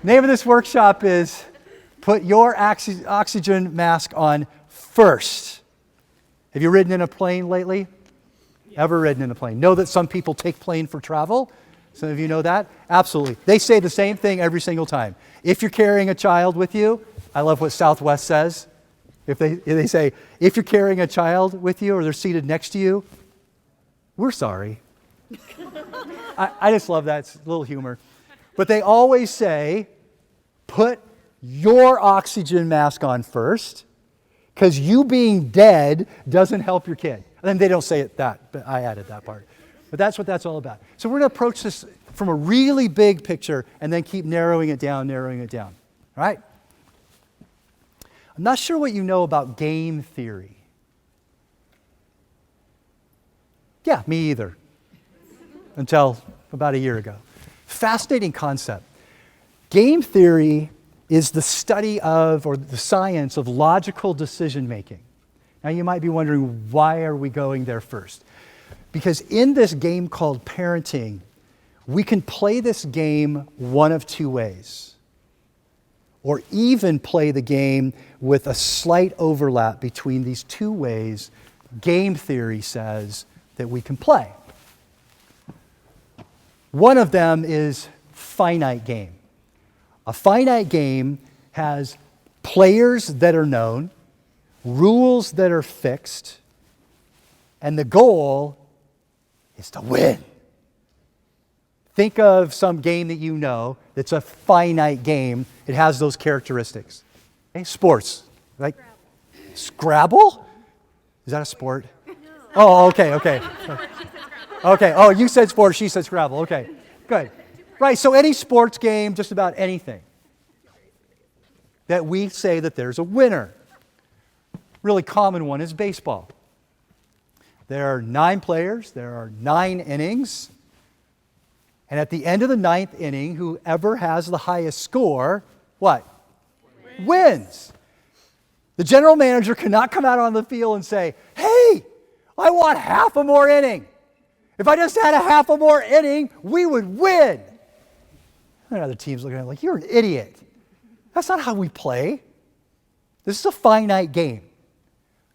Name of this workshop is Put Your Oxygen Mask On First. Have you ridden in a plane lately? Ever ridden in a plane? Know that some people take plane for travel? Some of you know that? Absolutely. They say the same thing every single time. If you're carrying a child with you, I love what Southwest says. If they say, if you're carrying a child with you or they're seated next to you, we're sorry. I just love that. It's a little humor. But they always say, put your oxygen mask on first, because you being dead doesn't help your kid. And they don't say it that, but I added that part. But that's what that's all about. So we're going to approach this from a really big picture and then keep narrowing it down. All right? I'm not sure what you know about game theory. Yeah, me either. Until about a year ago. Fascinating concept. Game theory is the study of, or the science of, logical decision making. Now you might be wondering, why are we going there first? Because in this game called parenting, we can play this game one of two ways. Or even play the game with a slight overlap between these two ways game theory says that we can play. One of them is finite game. A finite game has players that are known, rules that are fixed, and the goal is to win. Think of some game that you know that's a finite game. It has those characteristics. Okay? Sports. Like Scrabble? Is that a sport? No. Oh, okay. Okay. Oh, you said sport, she said Scrabble. Okay, good. Right, so any sports game, just about anything, that we say that there's a winner. Really common one is baseball. There are 9 players, there are 9 innings, and at the end of the 9th inning, whoever has the highest score, what? Wins. The general manager cannot come out on the field and say, hey, I want half a more inning. If I just had a half a more inning, we would win. And other teams looking at it like, you're an idiot. That's not how we play. This is a finite game.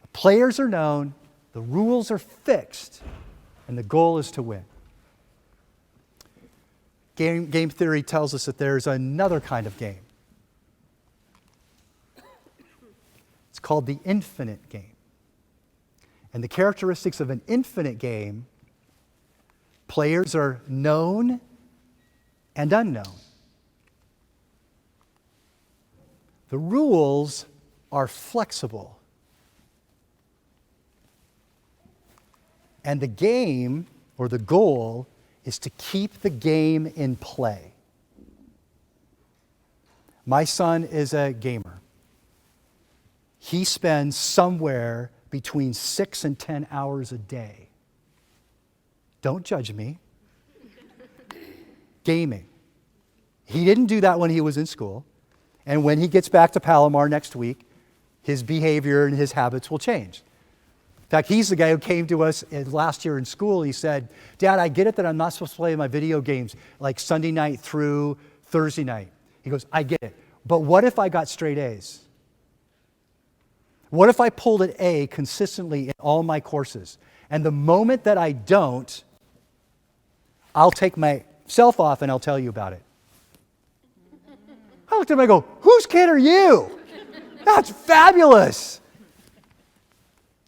The players are known, the rules are fixed, and the goal is to win. Game theory tells us that there's another kind of game. It's called the infinite game. And the characteristics of an infinite game: players are known and unknown. The rules are flexible. And the game, or the goal, is to keep the game in play. My son is a gamer. He spends somewhere between 6 and 10 hours a day. Don't judge me. Gaming. He didn't do that when he was in school. And when he gets back to Palomar next week, his behavior and his habits will change. In fact, he's the guy who came to us last year in school. He said, Dad, I get it that I'm not supposed to play my video games like Sunday night through Thursday night. He goes, I get it. But what if I got straight A's? What if I pulled an A consistently in all my courses? And the moment that I don't, I'll take myself off and I'll tell you about it. I looked at him and I go, whose kid are you? That's fabulous.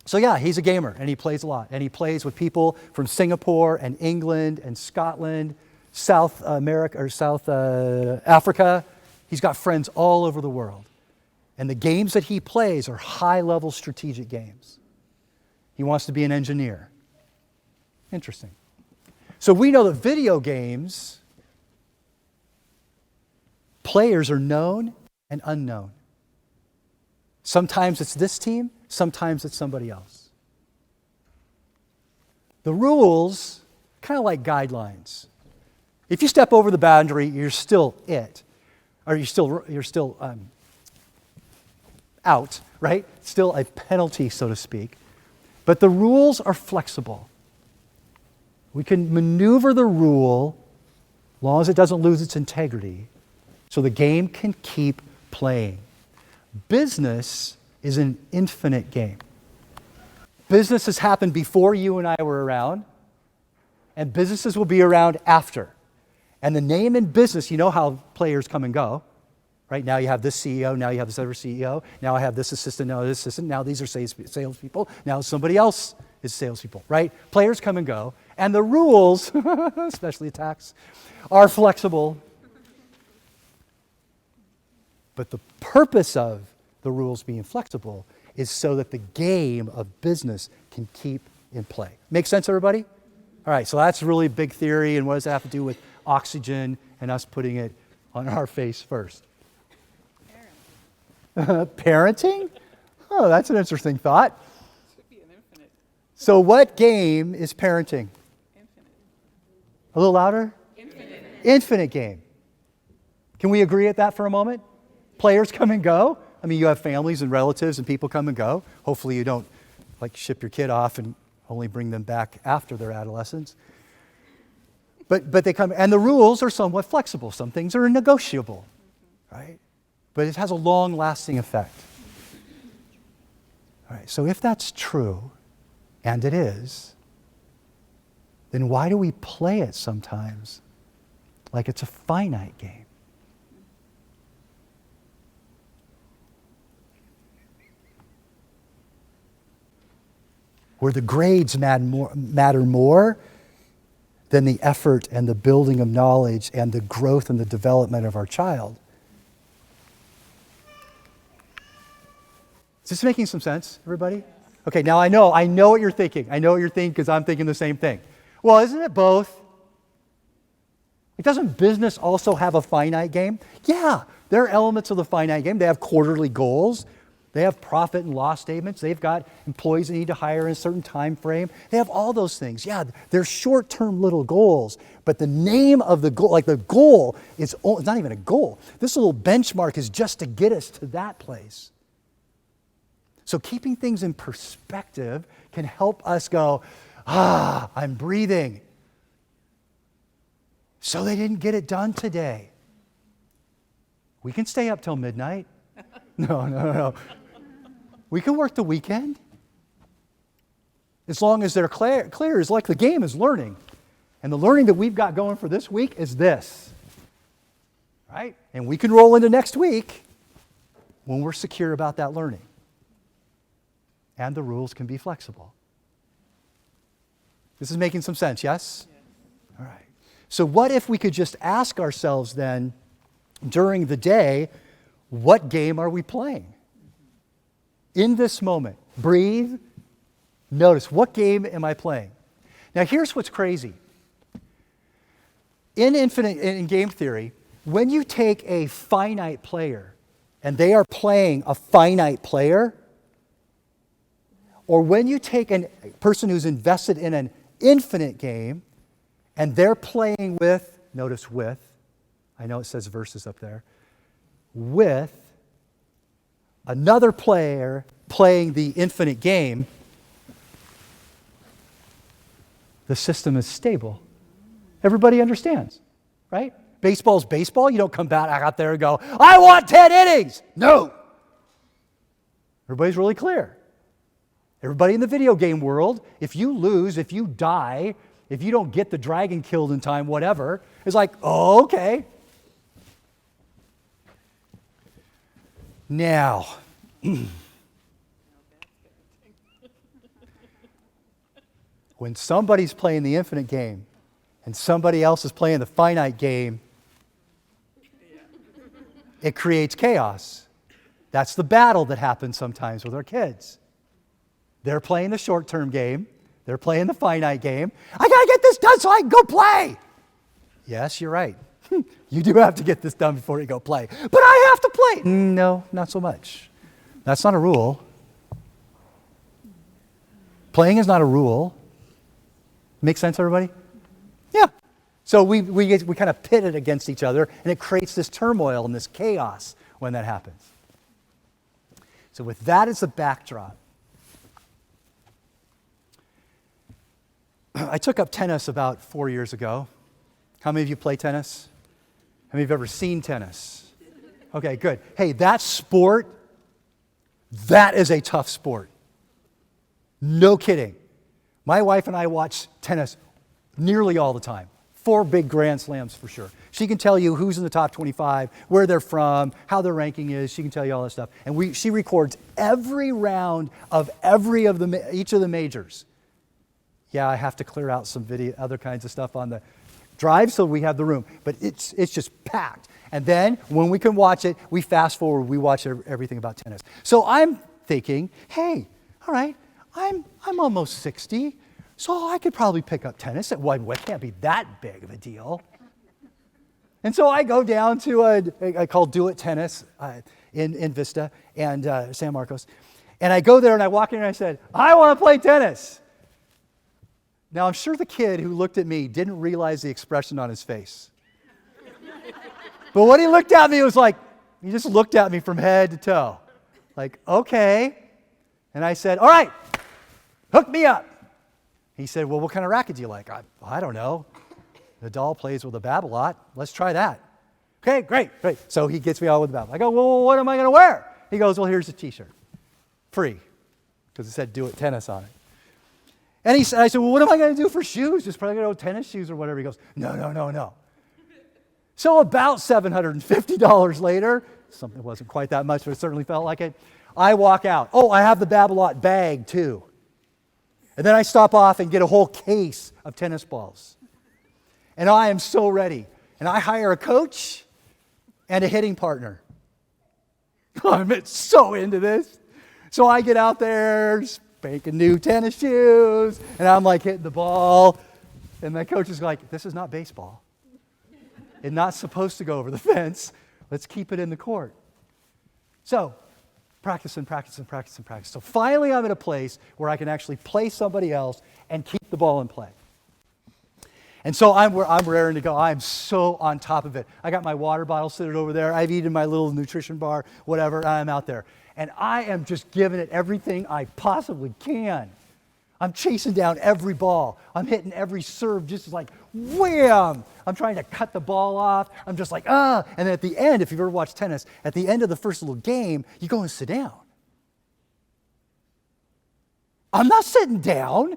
So yeah, he's a gamer and he plays a lot. And he plays with people from Singapore and England and Scotland, South America or South Africa. He's got friends all over the world. And the games that he plays are high-level strategic games. He wants to be an engineer. Interesting. So we know that video games, players are known and unknown. Sometimes it's this team, sometimes it's somebody else. The rules, kind of like guidelines. If you step over the boundary, you're still it. Or you're still out, right? Still a penalty, so to speak. But the rules are flexible. We can maneuver the rule, as long as it doesn't lose its integrity, So the game can keep playing. Business is an infinite game. Business has happened before you and I were around, and businesses will be around after. And the name in business, you know how players come and go, right? Now you have this CEO, now you have this other CEO, now I have this assistant, now this assistant, now these are salespeople, now somebody else is salespeople, right? Players come and go, and the rules, especially attacks, are flexible. But the purpose of the rules being flexible is so that the game of business can keep in play. Make sense, everybody? All right, so that's really a big theory, and what does that have to do with oxygen and us putting it on our face first? Parenting? Oh, that's an interesting thought. Should be an infinite. So what game is parenting? Infinite. A little louder? Infinite. Infinite game. Can we agree at that for a moment? Players come and go. I mean, you have families and relatives and people come and go. Hopefully you don't ship your kid off and only bring them back after their adolescence. But they come, and the rules are somewhat flexible. Some things are negotiable, right? But it has a long-lasting effect. All right, so if that's true, and it is, then why do we play it sometimes like it's a finite game? Where the grades matter more than the effort and the building of knowledge and the growth and the development of our child. Is this making some sense, everybody? Okay, now I know what you're thinking. I know what you're thinking because I'm thinking the same thing. Well, isn't it both? Doesn't business also have a finite game? Yeah, there are elements of the finite game. They have quarterly goals. They have profit and loss statements. They've got employees they need to hire in a certain time frame. They have all those things. Yeah, they're short-term little goals, but the name of the goal, the goal, it's not even a goal. This little benchmark is just to get us to that place. So keeping things in perspective can help us go, I'm breathing. So they didn't get it done today. We can stay up till midnight. No. We can work the weekend. As long as they're clear. It's like the game is learning. And the learning that we've got going for this week is this. Right? And we can roll into next week when we're secure about that learning. And the rules can be flexible. This is making some sense, yes? All right. So what if we could just ask ourselves then, during the day, what game are we playing? In this moment, breathe, notice, what game am I playing? Now here's what's crazy. In game theory, when you take a finite player and they are playing a finite player, or when you take a person who's invested in an infinite game and they're playing with, notice with, I know it says verses up there, with another player playing the infinite game, the system is stable. Everybody understands, right? Baseball's baseball. You don't come back out there and go, I want 10 innings. No. Everybody's really clear. Everybody in the video game world, if you lose, if you die, if you don't get the dragon killed in time, whatever, it's like, oh, okay. Now, when somebody's playing the infinite game and somebody else is playing the finite game, it creates chaos. That's the battle that happens sometimes with our kids. They're playing the short-term game. They're playing the finite game. I got to get this done so I can go play. Yes, you're right. You do have to get this done before you go play. But I have to play. No, not so much. That's not a rule. Playing is not a rule. Make sense, everybody? Yeah. So we kind of pit it against each other, and it creates this turmoil and this chaos when that happens. So with that as the backdrop, I took up tennis about 4 years ago. How many of you play tennis? How many of you have ever seen tennis? Okay, good. Hey, that sport, that is a tough sport. No kidding. My wife and I watch tennis nearly all the time. 4 big Grand Slams for sure. She can tell you who's in the top 25, where they're from, how their ranking is. She can tell you all that stuff. And she records every round of each of the majors. Yeah, I have to clear out some video, other kinds of stuff on the drive so we have the room. But it's just packed. And then when we can watch it, we fast forward, we watch everything about tennis. So I'm thinking, hey, all right, I'm almost 60, so I could probably pick up tennis. It can't be that big of a deal. And so I go down to I call Do It Tennis in Vista and San Marcos. And I go there and I walk in and I said, I want to play tennis. Now, I'm sure the kid who looked at me didn't realize the expression on his face. But when he looked at me, it was like, he just looked at me from head to toe. Like, okay. And I said, all right, hook me up. He said, well, what kind of racket do you like? I don't know. Nadal plays with a bat a lot. Let's try that. Okay, great. So he gets me all with the bat. I go, well, what am I going to wear? He goes, well, here's a T-shirt. Free. Because it said Do It Tennis on it. And I said, well, what am I going to do for shoes? Just probably going to go tennis shoes or whatever. He goes, no. So about $750 later, something wasn't quite that much, but it certainly felt like it, I walk out. Oh, I have the Babolat bag too. And then I stop off and get a whole case of tennis balls. And I am so ready. And I hire a coach and a hitting partner. I'm so into this. So I get out there, spanking new tennis shoes, and I'm like hitting the ball. And my coach is like, this is not baseball. It's not supposed to go over the fence. Let's keep it in the court. So, practice. So finally I'm at a place where I can actually play somebody else and keep the ball in play. And so I'm raring to go. I'm so on top of it. I got my water bottle sitting over there. I've eaten my little nutrition bar, whatever. I'm out there. And I am just giving it everything I possibly can. I'm chasing down every ball. I'm hitting every serve just like wham. I'm trying to cut the ball off. I'm just like, ah. And then at the end, if you've ever watched tennis, at the end of the first little game, you go and sit down. I'm not sitting down.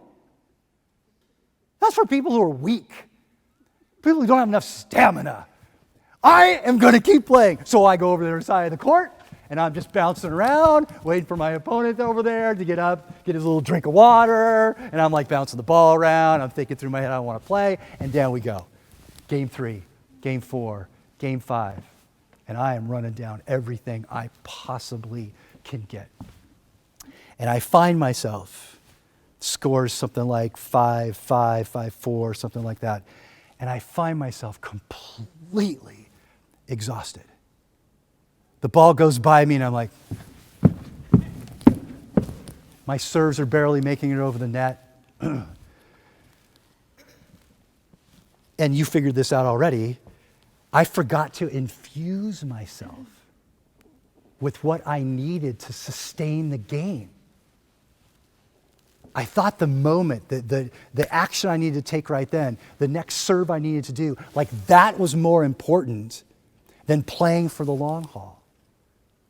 That's for people who are weak. People who don't have enough stamina. I am going to keep playing. So I go over to the other side of the court, and I'm just bouncing around, waiting for my opponent over there to get up, get his little drink of water, and I'm like bouncing the ball around. I'm thinking through my head, I want to play, and down we go. Game 3, Game 4, Game 5, and I am running down everything I possibly can get. And I find myself scores something like 5-5, 5-4, something like that, and I find myself completely exhausted. The ball goes by me and I'm like, my serves are barely making it over the net. And you figured this out already. I forgot to infuse myself with what I needed to sustain the game. I thought the moment, the action I needed to take right then, the next serve I needed to do, like that was more important than playing for the long haul.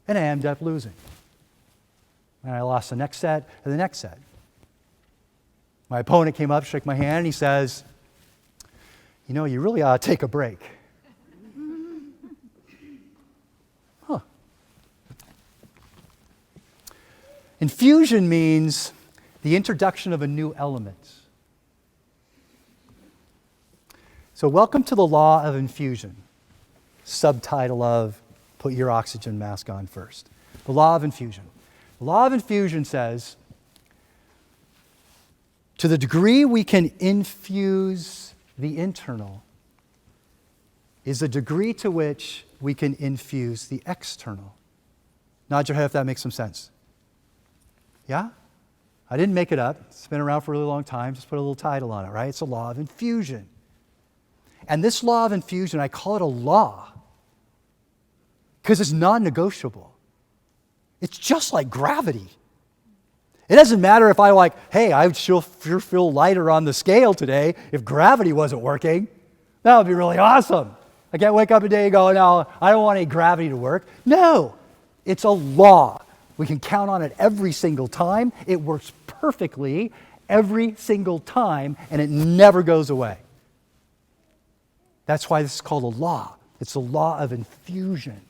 And I ended up losing. And I lost the next set and the next set. My opponent came up, shook my hand, and he says, you know, you really ought to take a break. Huh. Infusion means the introduction of a new element. So welcome to the law of infusion. Subtitle of put your oxygen mask on first. The law of infusion. The law of infusion says, to the degree we can infuse the internal is the degree to which we can infuse the external. Nod your head if that makes some sense. Yeah? I didn't make it up. It's been around for a really long time. Just put a little title on it, right? It's a law of infusion. And this law of infusion, I call it a law because it's non-negotiable. It's just like gravity. It doesn't matter if I hey, I would sure feel lighter on the scale today if gravity wasn't working. That would be really awesome. I can't wake up a day and go, no, I don't want any gravity to work. No, it's a law. We can count on it every single time. It works perfectly every single time, and it never goes away. That's why this is called a law. It's a law of infusion.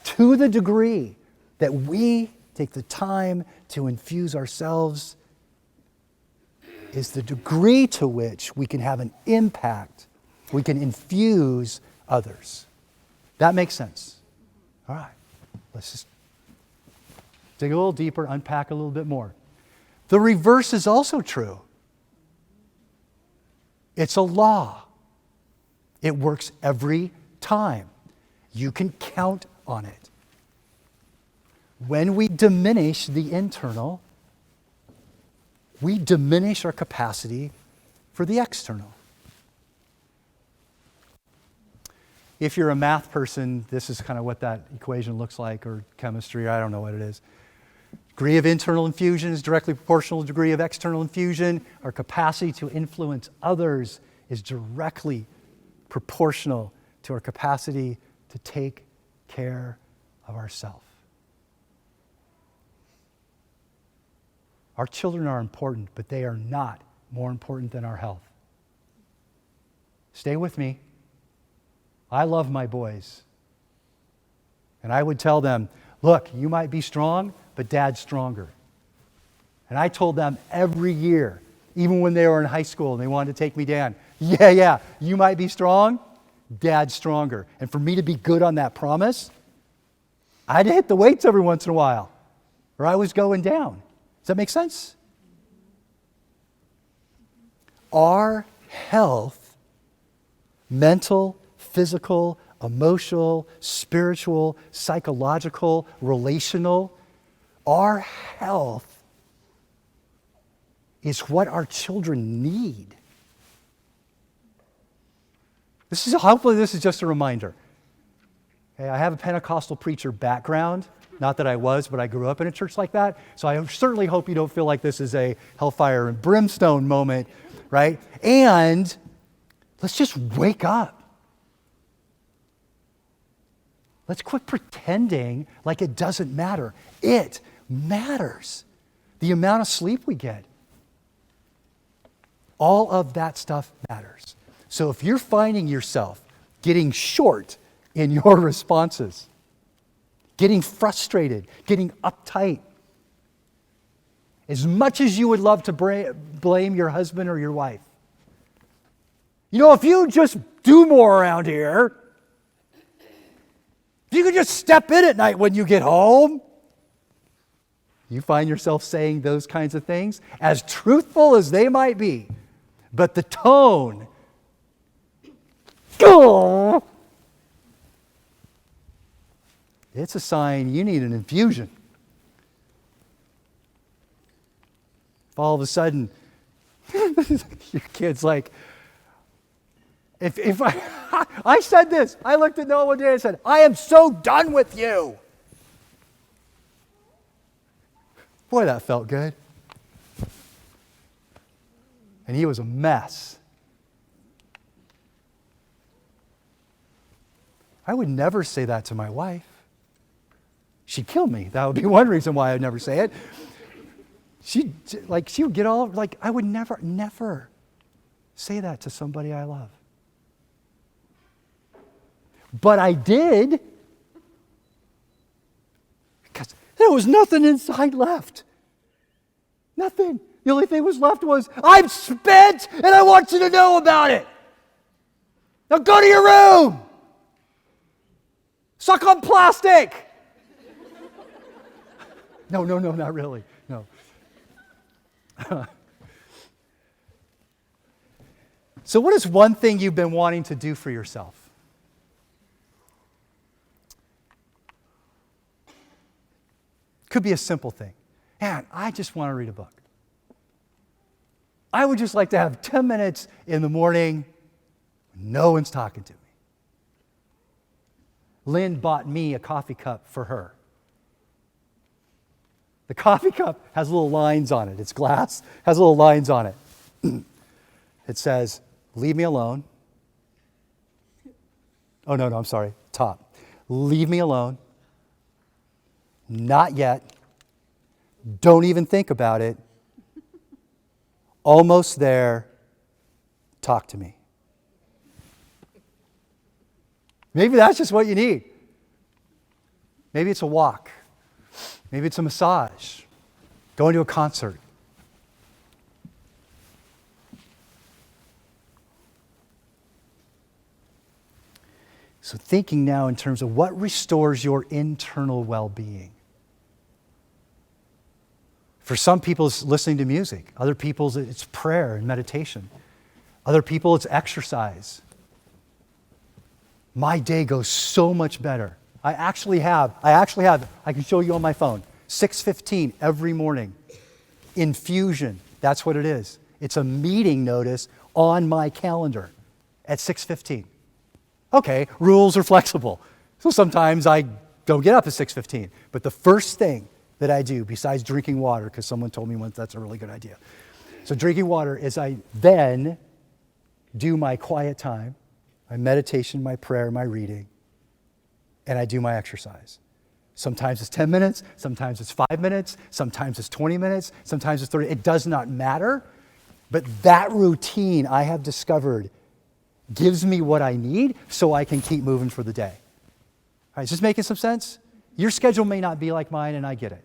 To the degree that we take the time to infuse ourselves is the degree to which we can have an impact. We can infuse others. That makes sense. All right. Let's just dig a little deeper, unpack a little bit more. The reverse is also true. It's a law. It works every time. You can count on it. When we diminish the internal, we diminish our capacity for the external. If you're a math person, this is kind of what that equation looks like, or chemistry, I don't know what it is. Degree of internal infusion is directly proportional to degree of external infusion. Our capacity to influence others is directly proportional to our capacity to take care of ourselves. Our children are important, but they are not more important than our health. Stay with me. I love my boys. And I would tell them, look, you might be strong, but Dad's stronger. And I told them every year, even when they were in high school and they wanted to take me down, yeah, you might be strong, Dad's stronger. And for me to be good on that promise, I had to hit the weights every once in a while, or I was going down. Does that make sense? Our health, mental, physical, emotional, spiritual, psychological, relational, our health is what our children need. Hopefully this is just a reminder. Okay, I have a Pentecostal preacher background. Not that I was, but I grew up in a church like that. So I certainly hope you don't feel like this is a hellfire and brimstone moment, right? And let's just wake up. Let's quit pretending like it doesn't matter. It matters. The amount of sleep we get. All of that stuff matters. So if you're finding yourself getting short in your responses, getting frustrated, getting uptight, as much as you would love to blame your husband or your wife, if you just do more around here, if you could just step in at night when you get home, you find yourself saying those kinds of things, as truthful as they might be, but the tone, it's a sign you need an infusion. If all of a sudden, your kid's like, if I said this, I looked at Noah one day and said, I am so done with you. Boy, that felt good. And he was a mess. I would never say that to my wife. She'd kill me. That would be one reason why I'd never say it. She would get all, I would never say that to somebody I love. But I did, because there was nothing inside left. Nothing. The only thing was left was, I'm spent and I want you to know about it. Now go to your room. Suck on plastic. No, not really. No. So what is one thing you've been wanting to do for yourself? Could be a simple thing. Man, I just want to read a book. I would just like to have 10 minutes in the morning when no one's talking to me. Lynn bought me a coffee cup for her. The coffee cup has little lines on it. It's glass, has little lines on it. It says, leave me alone. Oh, no, I'm sorry. Top. Leave me alone. Not yet. Don't even think about it. Almost there. Talk to me. Maybe that's just what you need. Maybe it's a walk. Maybe it's a massage. Going to a concert. So thinking now in terms of what restores your internal well-being. For some people, it's listening to music. Other people, it's prayer and meditation. Other people, it's exercise. My day goes so much better. I can show you on my phone, 6:15 every morning. Infusion, that's what it is. It's a meeting notice on my calendar at 6:15. Okay, rules are flexible. So sometimes I don't get up at 6:15. But the first thing that I do, besides drinking water, because someone told me once that's a really good idea. So drinking water is I then do my quiet time, my meditation, my prayer, my reading, and I do my exercise. Sometimes it's 10 minutes, sometimes it's 5 minutes, sometimes it's 20 minutes, sometimes it's 30. It does not matter. But that routine I have discovered gives me what I need so I can keep moving for the day. All right, is this making some sense? Your schedule may not be like mine, and I get it.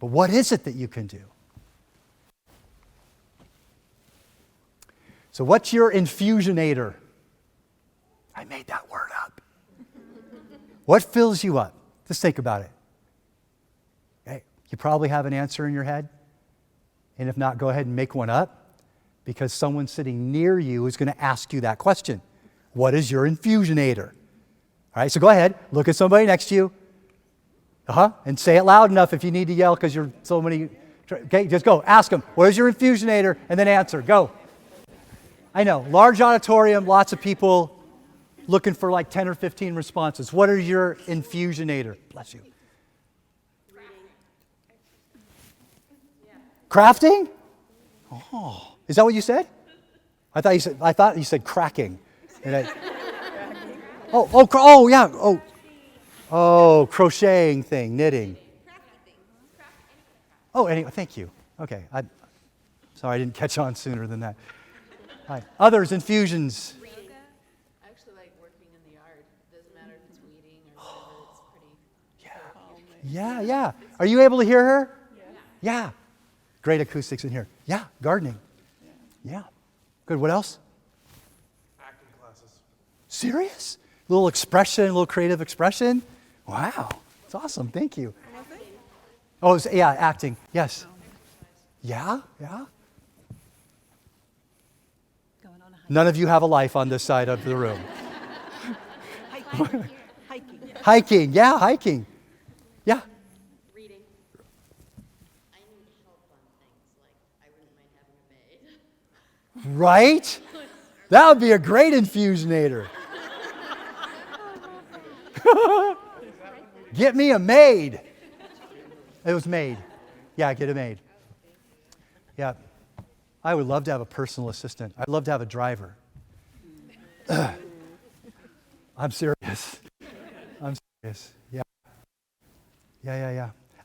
But what is it that you can do? So what's your infusionator? I made that word up. What fills you up? Just think about it. Okay, you probably have an answer in your head. And if not, go ahead and make one up, because someone sitting near you is going to ask you that question. What is your infusionator? All right, so go ahead, look at somebody next to you. And say it loud enough if you need to yell because you're so many. Okay, just go. Ask them, what is your infusionator? And then answer. Go. I know, large auditorium, lots of people looking for like 10 or 15 responses. What are your infusionator? Bless you. Crafting? Oh, is that what you said? I thought you said cracking. Yeah. Oh, crocheting thing, knitting. Oh, anyway, thank you. Okay, sorry I didn't catch on sooner than that. Hi. Others, infusions. Yoga. I actually like working in the yard. Doesn't matter if it's weeding or whatever. It's pretty. Yeah. Are you able to hear her? Yeah. Great acoustics in here. Yeah, gardening. Yeah. Good. What else? Acting classes. Serious? A little expression, a little creative expression? Wow. That's awesome. Thank you. Oh, acting. Yes. Yeah. None of you have a life on this side of the room. Hiking. Yeah, hiking. Yeah. Reading. I need help on things like I wouldn't mind having a maid. Right? That would be a great infusionator. Get me a maid. It was maid. Yeah, get a maid. Yeah. I would love to have a personal assistant. I'd love to have a driver. I'm serious. Yeah.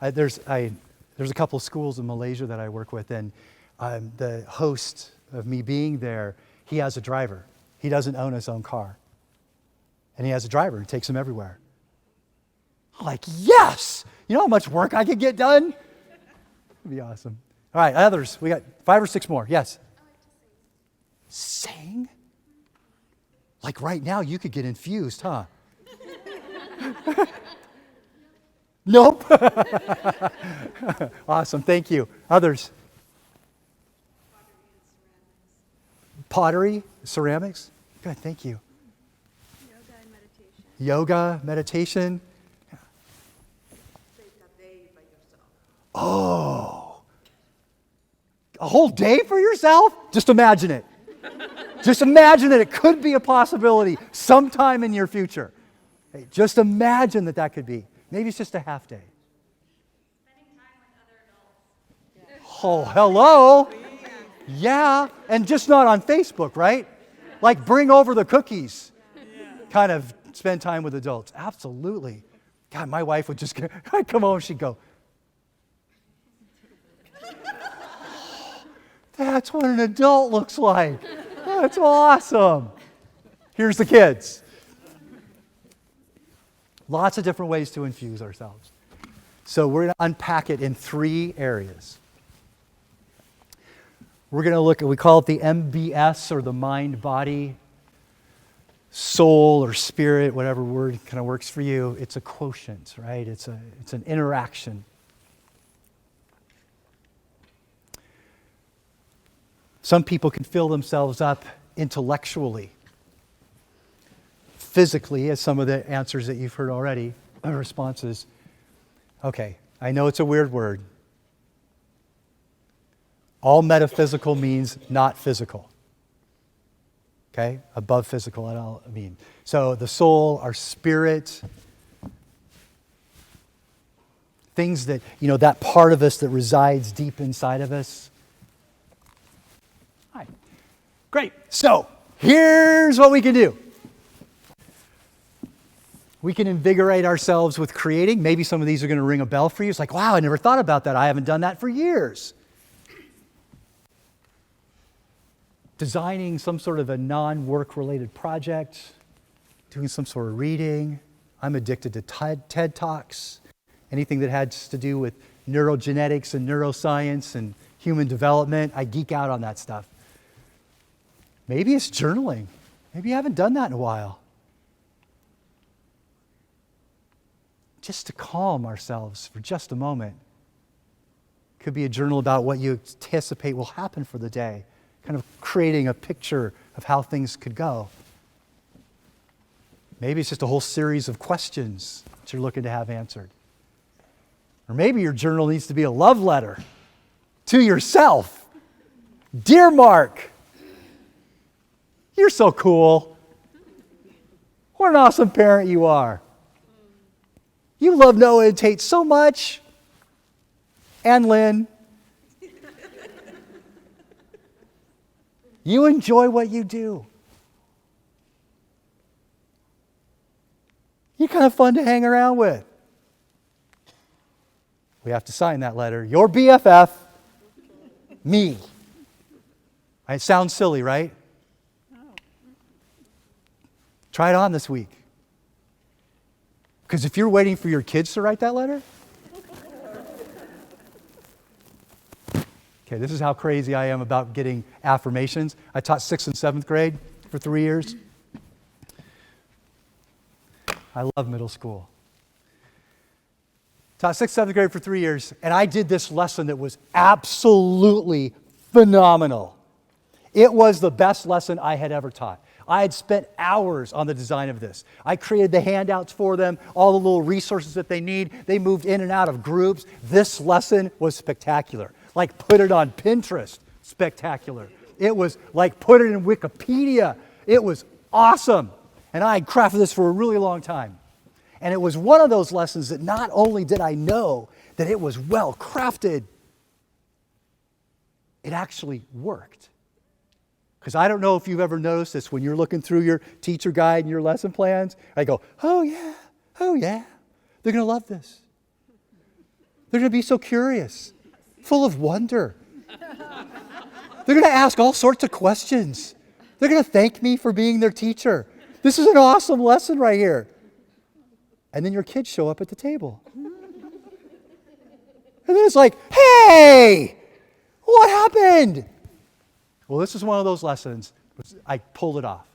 There's a couple of schools in Malaysia that I work with, and the host of me being there, he has a driver. He doesn't own his own car. And he has a driver who takes him everywhere. I'm like, yes! You know how much work I could get done? It'd be awesome. All right, others. We got 5 or 6 more. Yes? I like to Sing? Like right now, you could get infused, huh? Nope. Awesome. Thank you. Others? Pottery, ceramics. Good. Thank you. Yoga and meditation. Yoga, meditation. Take a day by yourself. Oh. A whole day for yourself? Just imagine it. Just imagine that it could be a possibility sometime in your future. Hey, just imagine that could be. Maybe it's just a half day. Spending time with other adults. Oh, hello. Yeah, and just not on Facebook, right? Like bring over the cookies. kind of spend time with adults. Absolutely. God, my wife would just I'd come home, she'd go, that's what an adult looks like. That's awesome. Here's the kids. Lots of different ways to infuse ourselves. So we're going to unpack it in 3 areas. We're going to look at, we call it the MBS, or the mind, body, soul, or spirit, whatever word kind of works for you. It's a quotient, right? It's an interaction. Some people can fill themselves up intellectually, physically, as some of the answers that you've heard already, responses. Okay, I know it's a weird word. All metaphysical means not physical. Okay? Above physical, I don't mean. So the soul, our spirit, things that, that part of us that resides deep inside of us. All right. Great. So here's what we can do. We can invigorate ourselves with creating. Maybe some of these are going to ring a bell for you. It's like, wow, I never thought about that. I haven't done that for years. Designing some sort of a non-work related project, doing some sort of reading. I'm addicted to TED Talks, anything that has to do with neurogenetics and neuroscience and human development. I geek out on that stuff. Maybe it's journaling. Maybe you haven't done that in a while. Just to calm ourselves for just a moment. Could be a journal about what you anticipate will happen for the day, kind of creating a picture of how things could go. Maybe it's just a whole series of questions that you're looking to have answered. Or maybe your journal needs to be a love letter to yourself. Dear Mark, you're so cool. What an awesome parent you are. You love Noah and Tate so much. And Lynn. You enjoy what you do. You're kind of fun to hang around with. We have to sign that letter. Your BFF, me. It sounds silly, right? Try it on this week. Because if you're waiting for your kids to write that letter, okay, this is how crazy I am about getting affirmations. I taught 6th and 7th grade for 3 years. I love middle school. Taught 6th, 7th grade for 3 years, and I did this lesson that was absolutely phenomenal. It was the best lesson I had ever taught. I had spent hours on the design of this. I created the handouts for them, all the little resources that they need. They moved in and out of groups. This lesson was spectacular. Like put it on Pinterest, spectacular. It was like put it in Wikipedia. It was awesome. And I had crafted this for a really long time. And it was one of those lessons that not only did I know that it was well crafted, it actually worked. Because I don't know if you've ever noticed this when you're looking through your teacher guide and your lesson plans. I go, oh yeah, they're going to love this. They're going to be so curious, full of wonder. They're going to ask all sorts of questions. They're going to thank me for being their teacher. This is an awesome lesson right here. And then your kids show up at the table. And then it's like, hey, what happened? Well, this is one of those lessons. I pulled it off.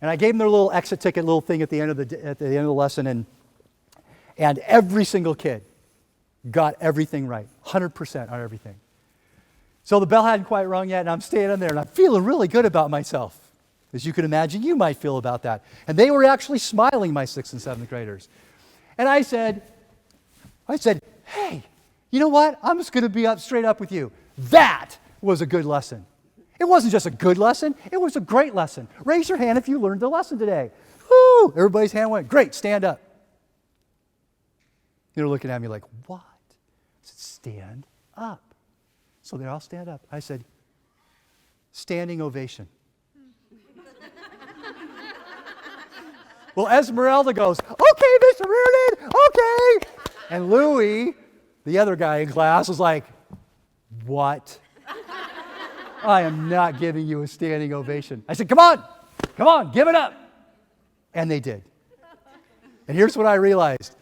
And I gave them their little exit ticket, little thing at the end of the lesson, and every single kid got everything right, 100% on everything. So the bell hadn't quite rung yet, and I'm standing there, and I'm feeling really good about myself. As you can imagine, you might feel about that. And they were actually smiling, my 6th and 7th graders. And I said, hey, you know what? I'm just going to be straight up with you. That was a good lesson. It wasn't just a good lesson, it was a great lesson. Raise your hand if you learned the lesson today. Woo! Everybody's hand went, great, stand up. They're looking at me like, what? I said, stand up. So they all stand up. I said, standing ovation. Well, Esmeralda goes, okay, Mr. Reardon, okay. And Louis, the other guy in class, was like, what? I am not giving you a standing ovation. I said, come on, give it up. And they did. And here's what I realized.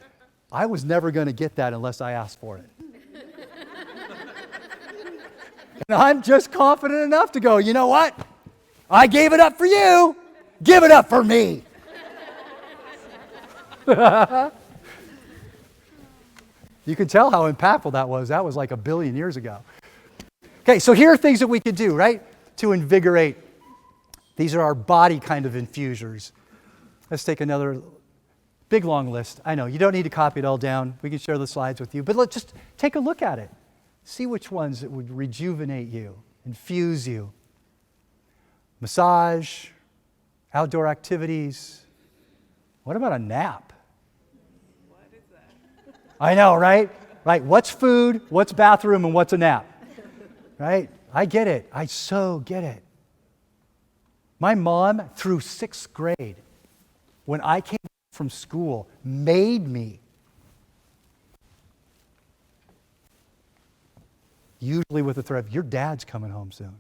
I was never going to get that unless I asked for it. And I'm just confident enough to go, you know what? I gave it up for you. Give it up for me. You can tell how impactful that was. That was like 1 billion years ago. Okay, so here are things that we could do, right? To invigorate. These are our body kind of infusers. Let's take another big long list. I know, you don't need to copy it all down. We can share the slides with you. But let's just take a look at it. See which ones that would rejuvenate you, infuse you. Massage, outdoor activities. What about a nap? What is that? I know, right? Right. What's food, what's bathroom, and what's a nap? Right? I get it. I so get it. My mom, through 6th grade, when I came from school, made me, usually with the threat of, your dad's coming home soon.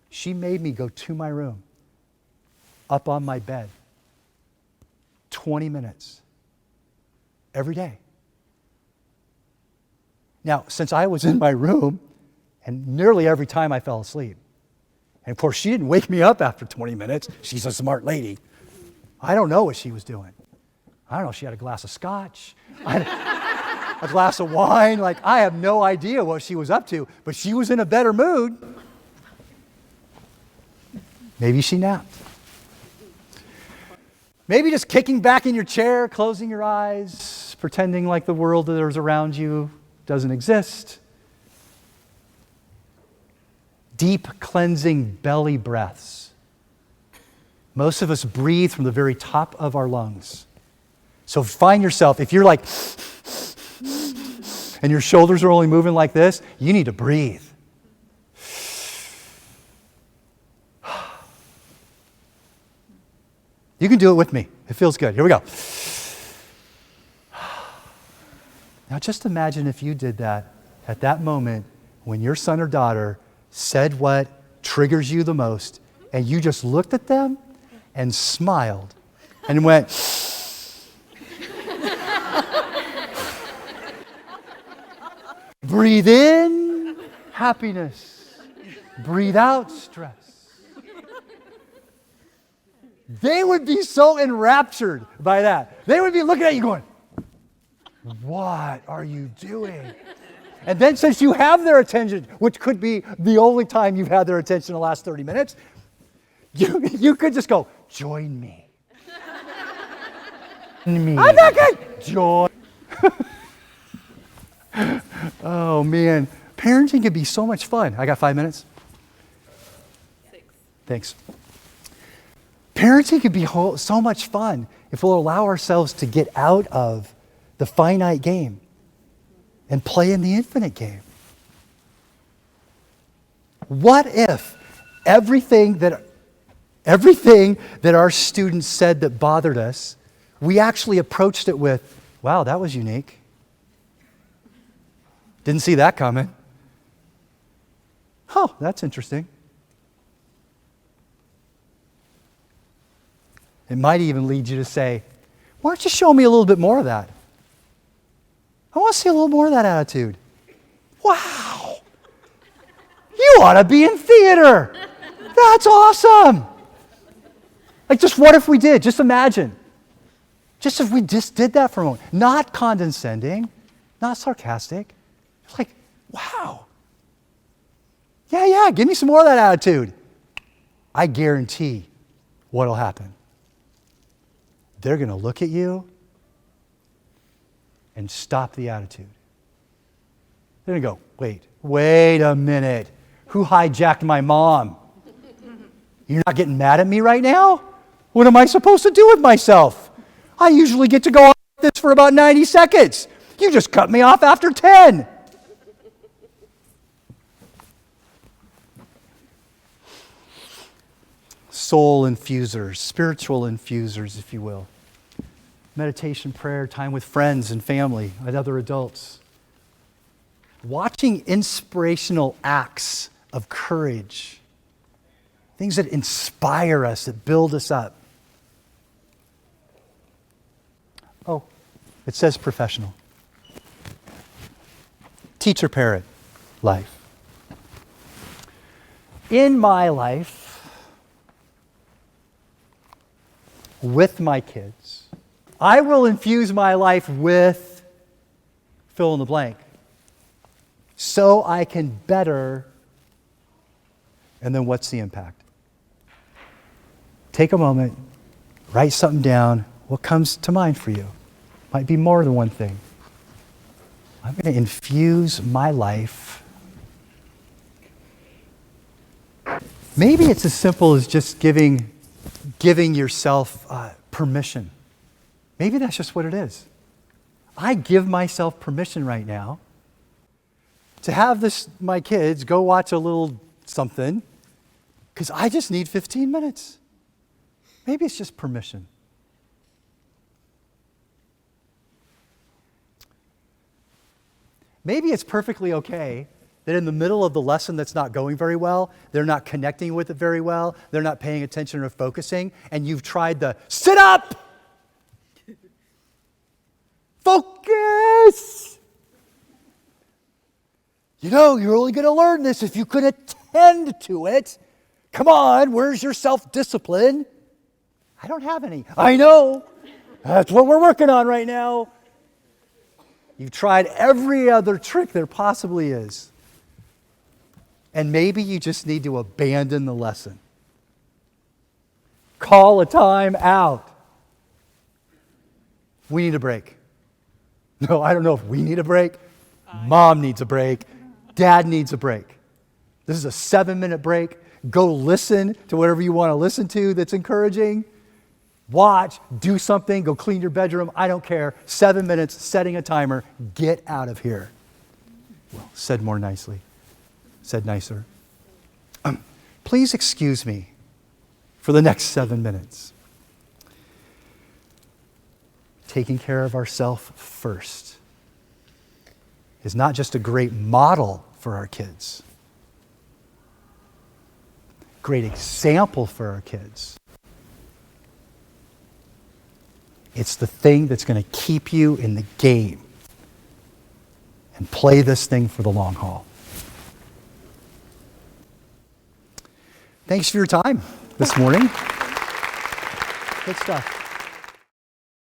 She made me go to my room, up on my bed, 20 minutes, every day. Now, since I was in my room, and nearly every time I fell asleep, and of course she didn't wake me up after 20 minutes, she's a smart lady. I don't know what she was doing. I don't know, she had a glass of scotch, a glass of wine, like I have no idea what she was up to, but she was in a better mood. Maybe she napped. Maybe just kicking back in your chair, closing your eyes, pretending like the world that is around you doesn't exist. Deep cleansing belly breaths. Most of us breathe from the very top of our lungs. So find yourself, if you're like, and your shoulders are only moving like this, you need to breathe. You can do it with me. It feels good. Here we go. Now just imagine if you did that at that moment when your son or daughter said what triggers you the most, and you just looked at them and smiled and went, breathe in happiness, breathe out stress. They would be so enraptured by that. They would be looking at you going, what are you doing? And then since you have their attention, which could be the only time you've had their attention in the last 30 minutes, you could just go, join me. I'm not good. Join. Oh, man. Parenting can be so much fun. I got 5 minutes? 6. Thanks. Parenting can be so much fun if we'll allow ourselves to get out of the finite game and play in the infinite game. What if everything that our students said that bothered us, we actually approached it with, wow, that was unique. Didn't see that coming. Oh, that's interesting. It might even lead you to say, why don't you show me a little bit more of that? I want to see a little more of that attitude. Wow. You ought to be in theater. That's awesome. Like, just what if we did? Just imagine. Just if we just did that for a moment. Not condescending, not sarcastic. Like, wow. Yeah, give me some more of that attitude. I guarantee what'll happen. They're going to look at you and stop the attitude. They're going to go, wait a minute. Who hijacked my mom? You're not getting mad at me right now? What am I supposed to do with myself? I usually get to go on like this for about 90 seconds. You just cut me off after 10. soul infusers, spiritual infusers, if you will. Meditation, prayer, time with friends and family and other adults. Watching inspirational acts of courage. Things that inspire us, that build us up. Oh, it says professional. Teacher parent life. In my life, with my kids, I will infuse my life with fill in the blank so I can better, and then what's the impact? Take a moment, write something down. What comes to mind for you? Might be more than one thing. I'm going to infuse my life. Maybe it's as simple as just giving yourself permission. Maybe that's just what it is. I give myself permission right now to have my kids go watch a little something because I just need 15 minutes. Maybe it's just permission. Maybe it's perfectly okay that in the middle of the lesson that's not going very well, they're not connecting with it very well, they're not paying attention or focusing, and you've tried the sit up! Focus! You know, you're only going to learn this if you can attend to it. Come on, where's your self-discipline? I don't have any. I know. That's what we're working on right now. You've tried every other trick there possibly is. And maybe you just need to abandon the lesson. Call a time out. We need a break. No, I don't know if we need a break. Mom needs a break. Dad needs a break. This is a 7-minute break. Go listen to whatever you want to listen to that's encouraging. Watch, do something, go clean your bedroom. I don't care. 7 minutes, setting a timer. Get out of here. Well, said more nicely. Said nicer. Please excuse me for the next 7 minutes. Taking care of ourselves first is not just a great model for our kids, great example for our kids. It's the thing that's going to keep you in the game and play this thing for the long haul. Thanks for your time this morning. Good stuff.